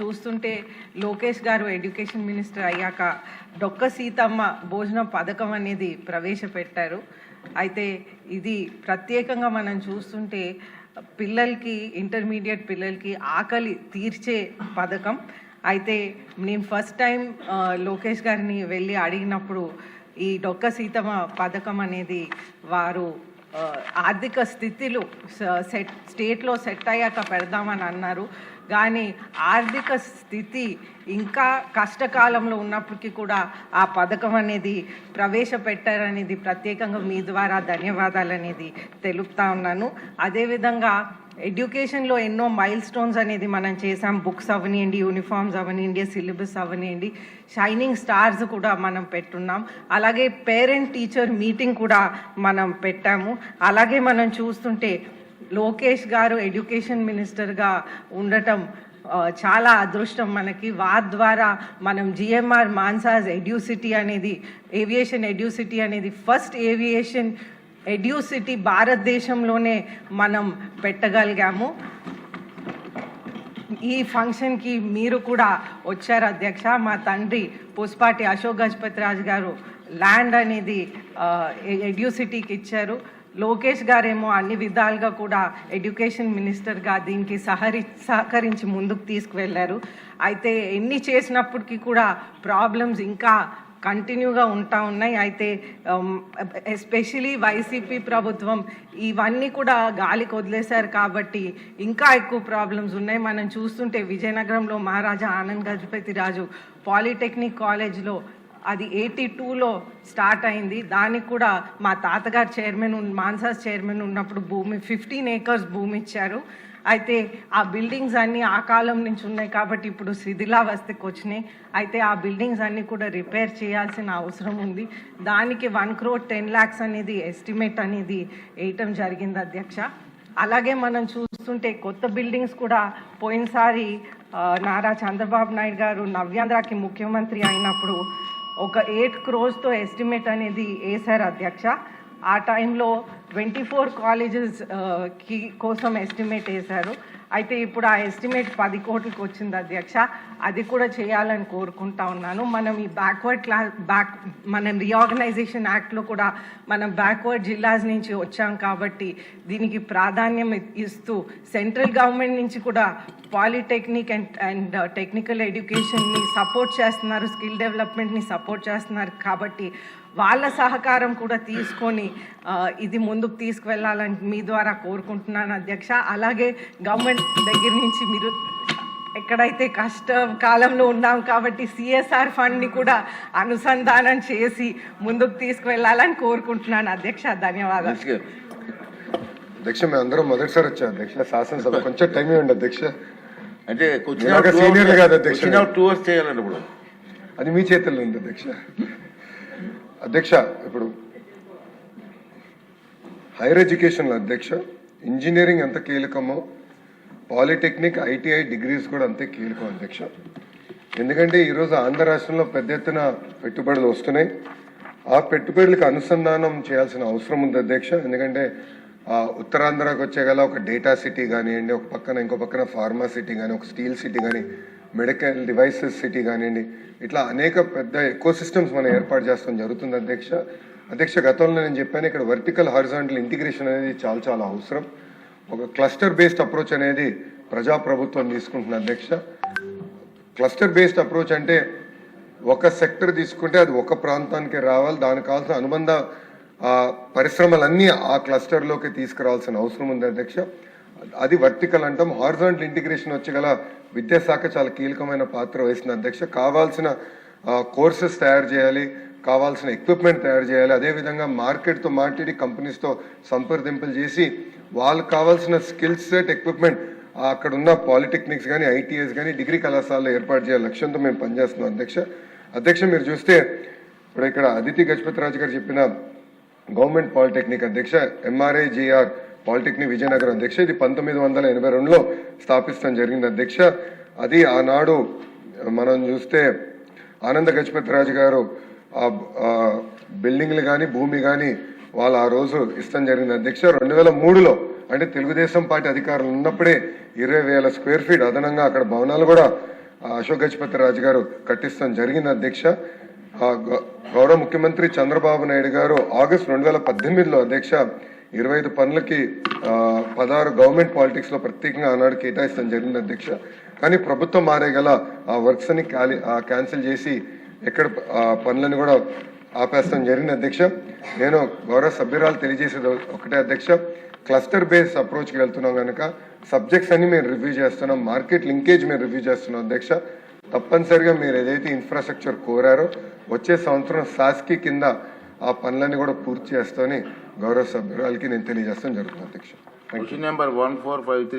చూస్తుంటే లోకేష్ గారు education minister అయ్యాక డొక్క సీతమ్మ భోజనం పథకం అనేది ప్రవేశపెట్టారు. అయితే ఇది ప్రత్యేకంగా మనం చూస్తుంటే పిల్లలకి, ఇంటర్మీడియట్ పిల్లలకి ఆకలి తీర్చే పథకం. అయితే నేను ఫస్ట్ టైం లోకేష్ గారిని వెళ్ళి అడిగినప్పుడు ఈ డొక్క సీతమ్మ పథకం అనేది వారు ఆర్థిక స్థితిలో స్టేట్లో సెట్ అయ్యాక పెడదామని అన్నారు. కానీ ఆర్థిక స్థితి ఇంకా కష్టకాలంలో ఉన్నప్పటికీ కూడా ఆ పథకం అనేది ప్రవేశపెట్టారనేది ప్రత్యేకంగా మీ ద్వారా ధన్యవాదాలు అనేది తెలుపుతా ఉన్నాను. అదేవిధంగా ఎడ్యుకేషన్లో ఎన్నో మైల్ స్టోన్స్ అనేది మనం చేసాం. బుక్స్ అవనివ్వండి, యూనిఫామ్స్ అవనివ్వండి, సిలబస్ అవనివ్వండి, షైనింగ్ స్టార్స్ కూడా మనం పెట్టున్నాం. అలాగే పేరెంట్ టీచర్ మీటింగ్ కూడా మనం పెట్టాము. అలాగే మనం చూస్తుంటే లోకేష్ గారు ఎడ్యుకేషన్ మినిస్టర్గా ఉండటం చాలా అదృష్టం మనకి. వారి ద్వారా మనం జిఎంఆర్ మాన్సాస్ ఎడ్యూసిటీ అనేది, ఏవియేషన్ ఎడ్యూసిటీ అనేది ఫస్ట్ ఏవియేషన్ ఎడ్యూసిటీ భారతదేశంలోనే మనం పెట్టగలిగాము. ఈ ఫంక్షన్కి మీరు కూడా వచ్చారు అధ్యక్ష. మా తండ్రి పుష్పాటి అశోక్ గజపతి రాజు గారు ల్యాండ్ అనేది ఎడ్యూసిటీకి ఇచ్చారు. లోకేష్ గారేమో అన్ని విధాలుగా కూడా ఎడ్యుకేషన్ మినిస్టర్గా దీనికి సహకరించి ముందుకు తీసుకువెళ్ళారు. అయితే ఎన్ని చేసినప్పటికీ కూడా ప్రాబ్లమ్స్ ఇంకా కంటిన్యూగా ఉంటా ఉన్నాయి. అయితే ఎస్పెషలీ వైసీపీ ప్రభుత్వం ఇవన్నీ కూడా గాలికి వదిలేశారు కాబట్టి ఇంకా ఎక్కువ ప్రాబ్లమ్స్ ఉన్నాయి. మనం చూస్తుంటే విజయనగరంలో మహారాజా ఆనంద్ గజపతి రాజు పాలిటెక్నిక్ కాలేజ్లో అది 82లో స్టార్ట్ అయింది. దానికి కూడా మా తాతగారు మాన్సాస్ చైర్మన్ ఉన్నప్పుడు 15 acres భూమి ఇచ్చారు. అయితే ఆ బిల్డింగ్స్ అన్నీ ఆ కాలం నుంచి ఉన్నాయి కాబట్టి ఇప్పుడు శిథిలావస్థకి వచ్చినాయి. అయితే ఆ బిల్డింగ్స్ అన్నీ కూడా రిపేర్ చేయాల్సిన అవసరం ఉంది. దానికి 1 crore 10 lakhs అనేది ఎస్టిమేట్ అనేది వేయటం జరిగింది అధ్యక్ష. అలాగే మనం చూస్తుంటే కొత్త బిల్డింగ్స్ కూడా పోయినసారి నారా చంద్రబాబు నాయుడు గారు నవ్యాంధ్రకి ముఖ్యమంత్రి అయినప్పుడు ఒక 8 crores ఎస్టిమేట్ అనేది వేశారు అధ్యక్ష. ఆ టైంలో 24 కాలేజెస్ కోసం ఎస్టిమేట్ వేశారు. అయితే ఇప్పుడు ఆ ఎస్టిమేట్ 10 కోట్లకు వచ్చింది అధ్యక్ష. అది కూడా చేయాలని కోరుకుంటా ఉన్నాను. మనం ఈ మనం రీఆర్గనైజేషన్ యాక్ట్లో కూడా మనం బ్యాక్వర్డ్ జిల్లాస్ నుంచి వచ్చాం కాబట్టి దీనికి ప్రాధాన్యం ఇస్తూ సెంట్రల్ గవర్నమెంట్ నుంచి కూడా పాలిటెక్నిక్ అండ్ టెక్నికల్ ఎడ్యుకేషన్ని సపోర్ట్ చేస్తున్నారు, స్కిల్ డెవలప్మెంట్ని సపోర్ట్ చేస్తున్నారు కాబట్టి వాళ్ళ సహకారం కూడా తీసుకొని ఇది ముందుకు తీసుకువెళ్ళాలని మీ ద్వారా కోరుకుంటున్నాను అధ్యక్ష. అలాగే గవర్నమెంట్ దగ్గర నుంచి మీరు ఎక్కడైతే కష్టకాలంలో ఉన్నాం కాబట్టి సిఎస్ఆర్ ఫండ్ని కూడా అనుసంధానం చేసి ముందుకు తీసుకువెళ్ళాలని కోరుకుంటున్నాను అధ్యక్ష. ధన్యవాదాలు అధ్యక్ష. మేము అందరం మొదటిసారి వచ్చాం అధ్యక్ష శాసనసభ. కొంచెం టైం ఇవ్వండి అధ్యక్ష. అంటే సీనియర్ కాదు అధ్యక్ష, టూర్స్ చేయాలండి. ఇప్పుడు అది మీ చేతుల్లో ఉంది అధ్యక్ష. అధ్యక్ష, ఇప్పుడు హైయర్ ఎడ్యుకేషన్లో అధ్యక్ష ఇంజనీరింగ్ ఎంత కీలకమో పాలిటెక్నిక్, ఐటీఐ డిగ్రీస్ కూడా అంతే కీలకం అధ్యక్ష. ఎందుకంటే ఈరోజు ఆంధ్ర రాష్ట్రంలో పెద్ద ఎత్తున పెట్టుబడులు వస్తున్నాయి. ఆ పెట్టుబడులకు అనుసంధానం చేయాల్సిన అవసరం ఉంది అధ్యక్ష. ఎందుకంటే ఉత్తరాంధ్రకు వచ్చేగల ఒక డేటా సిటీ కానివ్వండి, ఒక పక్కన ఇంకో పక్కన ఫార్మా సిటీ కానీ, ఒక స్టీల్ సిటీ కానీ, మెడికల్ డివైసెస్ సిటీ కానివ్వండి, ఇట్లా అనేక పెద్ద ఎకో సిస్టమ్స్ మనం ఏర్పాటు చేస్తాం జరుగుతుంది అధ్యక్ష. గతంలో నేను చెప్పాను, ఇక్కడ వర్టికల్ హారిజాంటల్ ఇంటిగ్రేషన్ అనేది చాలా చాలా అవసరం. ఒక క్లస్టర్ బేస్డ్ అప్రోచ్ అనేది ప్రజాప్రభుత్వం తీసుకుంటుంది అధ్యక్ష. క్లస్టర్ బేస్డ్ అప్రోచ్ అంటే ఒక సెక్టర్ తీసుకుంటే అది ఒక ప్రాంతానికి రావాలి, దానికి కావాల్సిన అనుబంధ పరిశ్రమలన్నీ ఆ క్లస్టర్లోకి తీసుకురావాల్సిన అవసరం ఉంది అధ్యక్ష. అది వర్టికల్ అంటాం. హారిజాంటల్ ఇంటిగ్రేషన్ వచ్చేగల విద్యాశాఖ చాలా కీలకమైన పాత్ర వహిస్తుంది అధ్యక్ష. కావాల్సిన కోర్సెస్ తయారు చేయాలి, కావాల్సిన ఎక్విప్మెంట్ తయారు చేయాలి. అదేవిధంగా మార్కెట్తో మాట్లాడి కంపెనీస్తో సంప్రదింపులు చేసి వాళ్ళకి కావాల్సిన స్కిల్ సెట్, ఎక్విప్మెంట్ అక్కడ ఉన్న పాలిటెక్నిక్స్ కానీ, ఐటీఎస్ కానీ, డిగ్రీ కళాశాలలో ఏర్పాటు చేయాలి లక్ష్యంతో మేము పనిచేస్తున్నాం అధ్యక్ష. మీరు చూస్తే ఇప్పుడు ఇక్కడ అదితి గజపతి రాజు గారు చెప్పిన గవర్నమెంట్ పాలిటెక్నిక్ అధ్యక్ష, ఎంఆర్ఐజిఆర్ పాలిటెక్నిక్ విజయనగరం అధ్యక్ష, ఇది 1982లో స్థాపిస్తాం జరిగింది అధ్యక్ష. అది ఆనాడు మనం చూస్తే ఆనంద గజపతి రాజు గారు బిల్డింగ్లు కానీ, భూమి కానీ వాళ్ళు ఆ రోజు ఇస్తాం జరిగింది అధ్యక్ష. 2003లో అంటే తెలుగుదేశం పార్టీ అధికారులు ఉన్నప్పుడే 20,000 స్క్వేర్ ఫీట్ అదనంగా అక్కడ భవనాలు కూడా అశోక్ గజపతి రాజు గారు కట్టిస్తాం జరిగింది అధ్యక్ష. గౌరవ ముఖ్యమంత్రి చంద్రబాబు నాయుడు గారు ఆగస్టు 2018లో అధ్యక్ష 25 పనులకి 16 గవర్నమెంట్ పాలిటిక్స్ లో ప్రత్యేకంగా ఆనాడు కేటాయిస్తాం జరిగింది అధ్యక్ష. కానీ ప్రభుత్వం మారే గల ఆ వర్క్స్ అని క్యాన్సిల్ చేసి ఎక్కడ పనులను కూడా ఆపేస్తాం జరిగింది అధ్యక్ష. నేను గౌరవ సభ్యురాలు తెలియజేసేది ఒకటే అధ్యక్ష, క్లస్టర్ బేస్ అప్రోచ్కి వెళ్తున్నాం కనుక సబ్జెక్ట్స్ అన్ని మేము రివ్యూ చేస్తున్నాం, మార్కెట్ లింకేజ్ మేము రివ్యూ చేస్తున్నాం అధ్యక్ష. తప్పనిసరిగా మీరు ఏదైతే ఇన్ఫ్రాస్ట్రక్చర్ కోరారో వచ్చే సంవత్సరం శాస్కి కింద ఆ పనులన్నీ కూడా పూర్తి చేస్తామని గౌరవ సభ్యురాలకి నేను తెలియజేస్తాం జరుగుతుంది అధ్యక్ష. Question number 1453